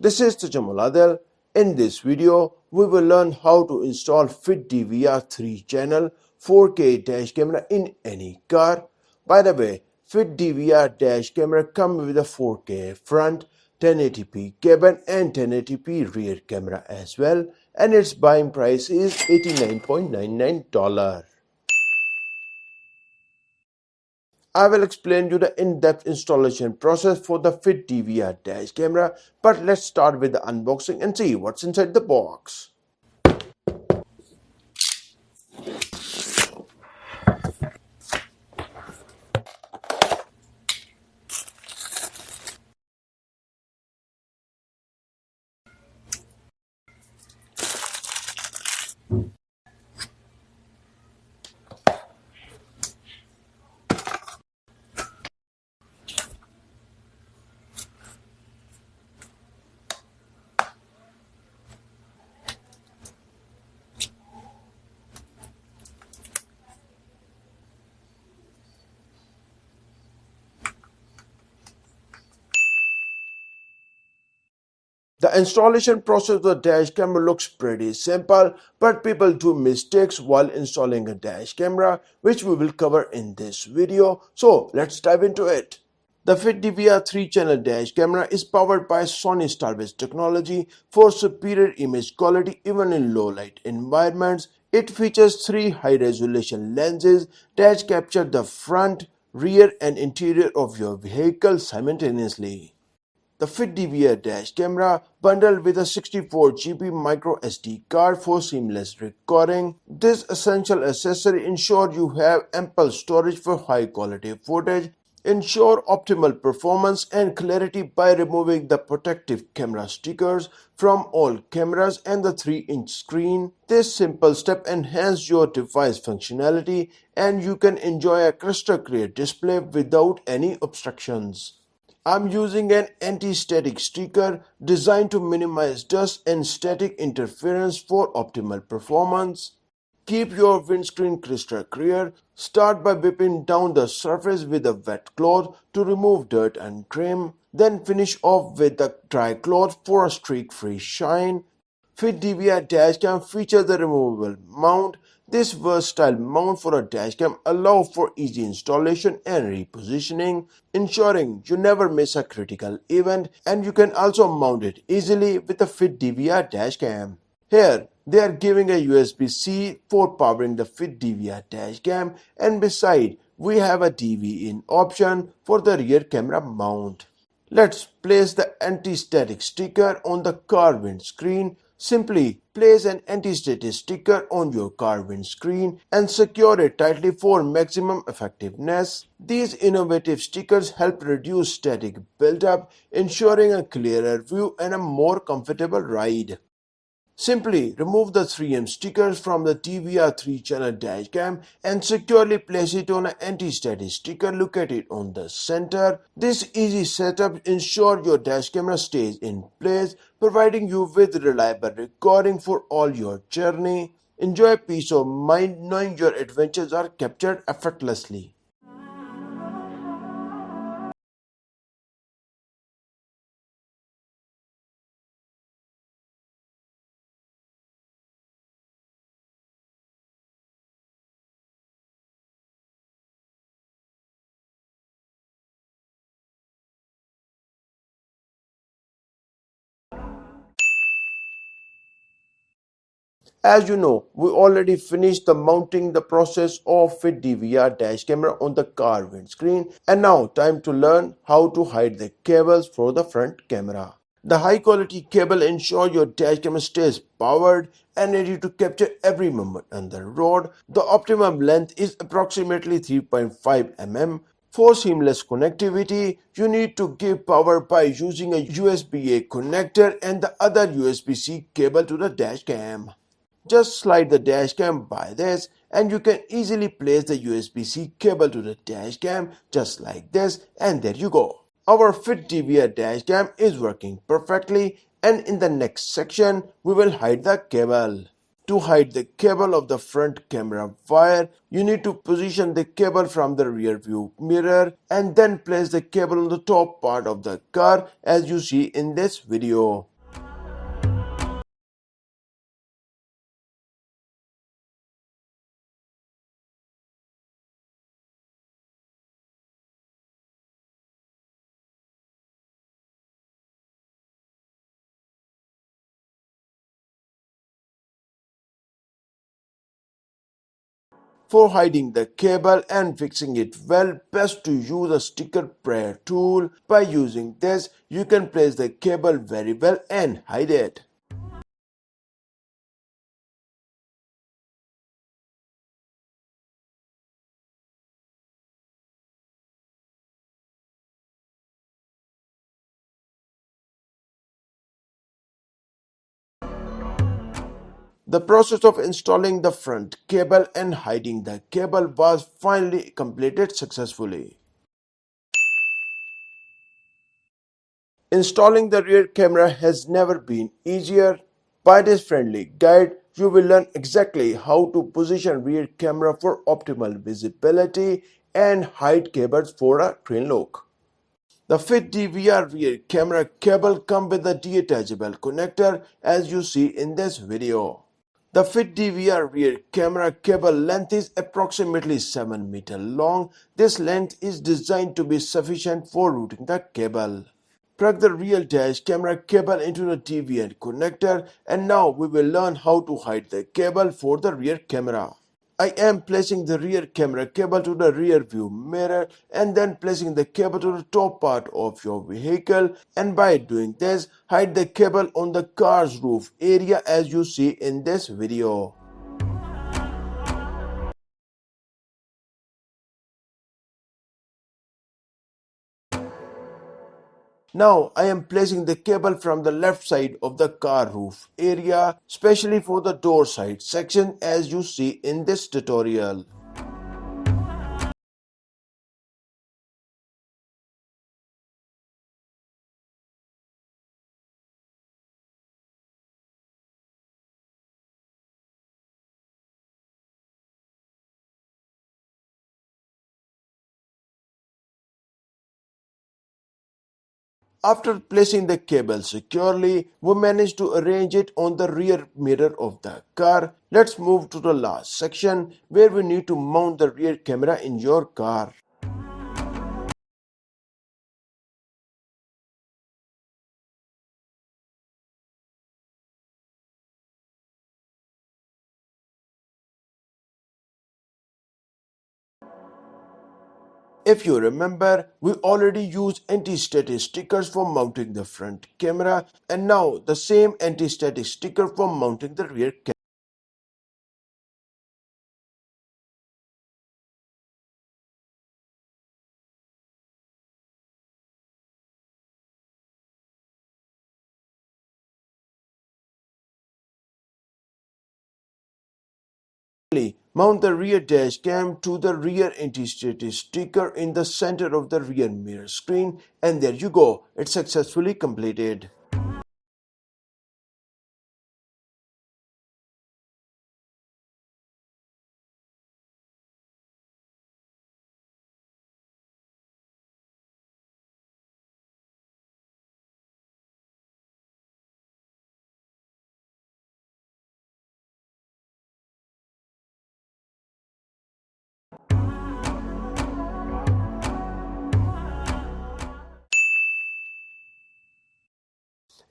This is Tajamul Adil. In this video, we will learn how to install FitDVR 3-channel 4K dash camera in any car. By the way, FitDVR dash camera comes with a 4K front, 1080p cabin and 1080p rear camera as well, and its buying price is $89.99. I will explain you the in-depth installation process for the FitDVR dash camera, but let's start with the unboxing and see what's inside the box. The installation process of the dash camera looks pretty simple, but people do mistakes while installing a dash camera, which we will cover in this video. So let's dive into it. The FitDVR 3-channel dash camera is powered by Sony Starbase technology for superior image quality even in low light environments. It features 3 high-resolution lenses that capture the front, rear and interior of your vehicle simultaneously. The FitDVR dash camera bundled with a 64GB micro SD card for seamless recording. This essential accessory ensures you have ample storage for high quality footage. Ensure optimal performance and clarity by removing the protective camera stickers from all cameras and the 3-inch screen. This simple step enhances your device functionality and you can enjoy a crystal clear display without any obstructions. I'm using an anti-static sticker designed to minimize dust and static interference for optimal performance. Keep your windscreen crystal clear. Start by wiping down the surface with a wet cloth to remove dirt and trim. Then finish off with a dry cloth for a streak-free shine. FitDVR Dashcam features the removable mount. This versatile mount for a dashcam allows for easy installation and repositioning, ensuring you never miss a critical event, and you can also mount it easily with the FitDVR Dashcam. Here, they are giving a USB-C for powering the FitDVR Dashcam, and beside, we have a DV-in option for the rear camera mount. Let's place the anti-static sticker on the car windscreen. Simply place an anti-static sticker on your car windscreen and secure it tightly for maximum effectiveness. These innovative stickers help reduce static buildup, ensuring a clearer view and a more comfortable ride. Simply remove the 3M stickers from the DVR 3-channel dashcam and securely place it on an anti-static sticker located on the center. This easy setup ensures your dash camera stays in place, providing you with reliable recording for all your journey. Enjoy peace of mind knowing your adventures are captured effortlessly. As you know, we already finished the mounting the process of FitDVR dash camera on the car windscreen, and now time to learn how to hide the cables for the front camera. The high quality cable ensures your dash camera stays powered and ready to capture every moment on the road. The optimum length is approximately 3.5 mm. For seamless connectivity, you need to give power by using a USB-A connector and the other USB-C cable to the dash cam. Just slide the dashcam by this and you can easily place the USB-C cable to the dashcam just like this, and there you go. Our FitDVR dashcam is working perfectly, and in the next section we will hide the cable. To hide the cable of the front camera wire, you need to position the cable from the rear view mirror and then place the cable on the top part of the car as you see in this video. For hiding the cable and fixing it well, best to use a sticker prayer tool. By using this, you can place the cable very well and hide it. The process of installing the front cable and hiding the cable was finally completed successfully. Installing the rear camera has never been easier. By this friendly guide, you will learn exactly how to position rear camera for optimal visibility and hide cables for a clean look. The FitDVR rear camera cable comes with a detachable connector as you see in this video. The FitDVR rear camera cable length is approximately 7 meters long. This length is designed to be sufficient for routing the cable. Plug the rear dash camera cable into the TV connector, and now we will learn how to hide the cable for the rear camera. I am placing the rear camera cable to the rear view mirror and then placing the cable to the top part of your vehicle, and by doing this, hide the cable on the car's roof area as you see in this video. Now I am placing the cable from the left side of the car roof area, especially for the door side section as you see in this tutorial. After placing the cable securely, we managed to arrange it on the rear mirror of the car. Let's move to the last section where we need to mount the rear camera in your car. If you remember, we already used anti-static stickers for mounting the front camera, and now the same anti-static sticker for mounting the rear camera. Mount the rear dash cam to the rear anti-static sticker in the center of the rear mirror screen, and there you go, it's successfully completed.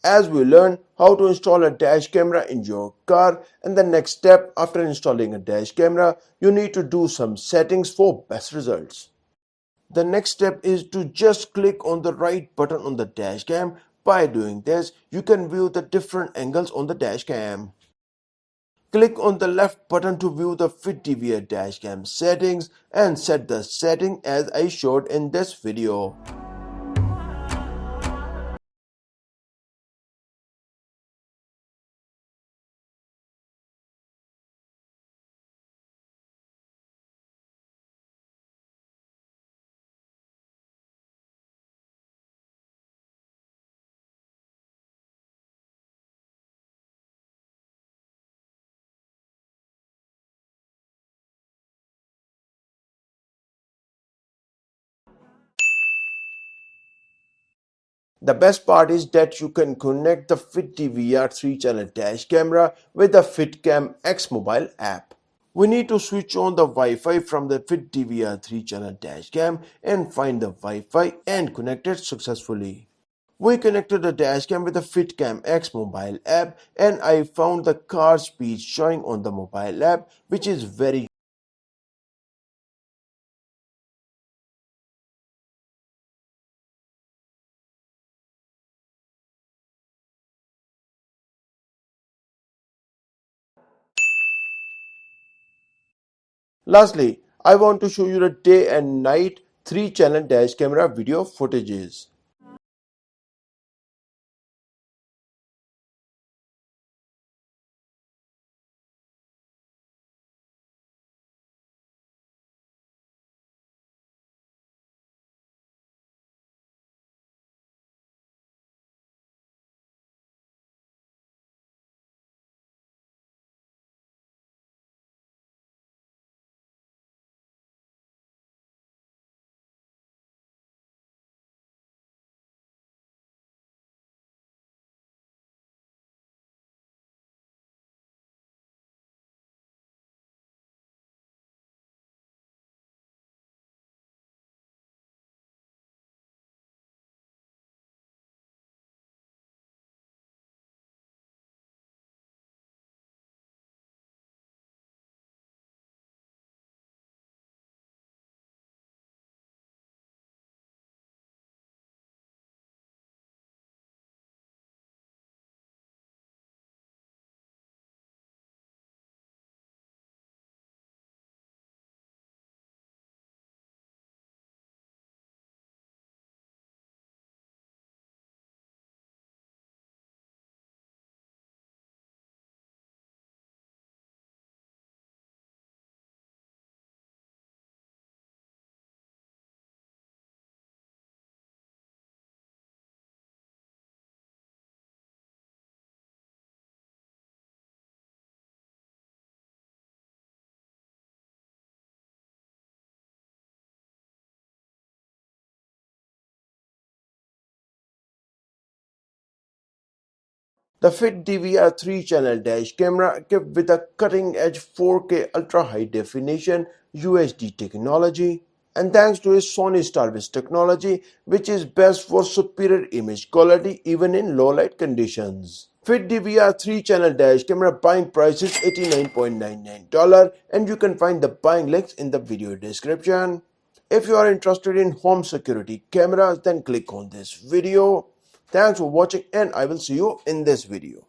As we learn how to install a dash camera in your car, and the next step after installing a dash camera, you need to do some settings for best results. The next step is to just click on the right button on the dash cam. By doing this, you can view the different angles on the dash cam. Click on the left button to view the FitDVR Dash Cam settings and set the setting as I showed in this video. The best part is that you can connect the FitDVR 3-channel dash camera with the FITCAMX mobile app. We need to switch on the Wi-Fi from the FitDVR 3-channel dash cam and find the Wi-Fi and connect it successfully. We connected the dash cam with the FitCAMX mobile app, and I found the car speed showing on the mobile app, which is very Lastly, I want to show you the day and night 3-channel dash camera video footages. The FitDVR 3-channel dash camera equipped with a cutting-edge 4K ultra-high definition UHD technology, and thanks to its Sony Starvis technology, which is best for superior image quality even in low light conditions. FitDVR 3-channel dash camera buying price is $89.99 and you can find the buying links in the video description. If you are interested in home security cameras, then click on this video. Thanks for watching and I will see you in this video.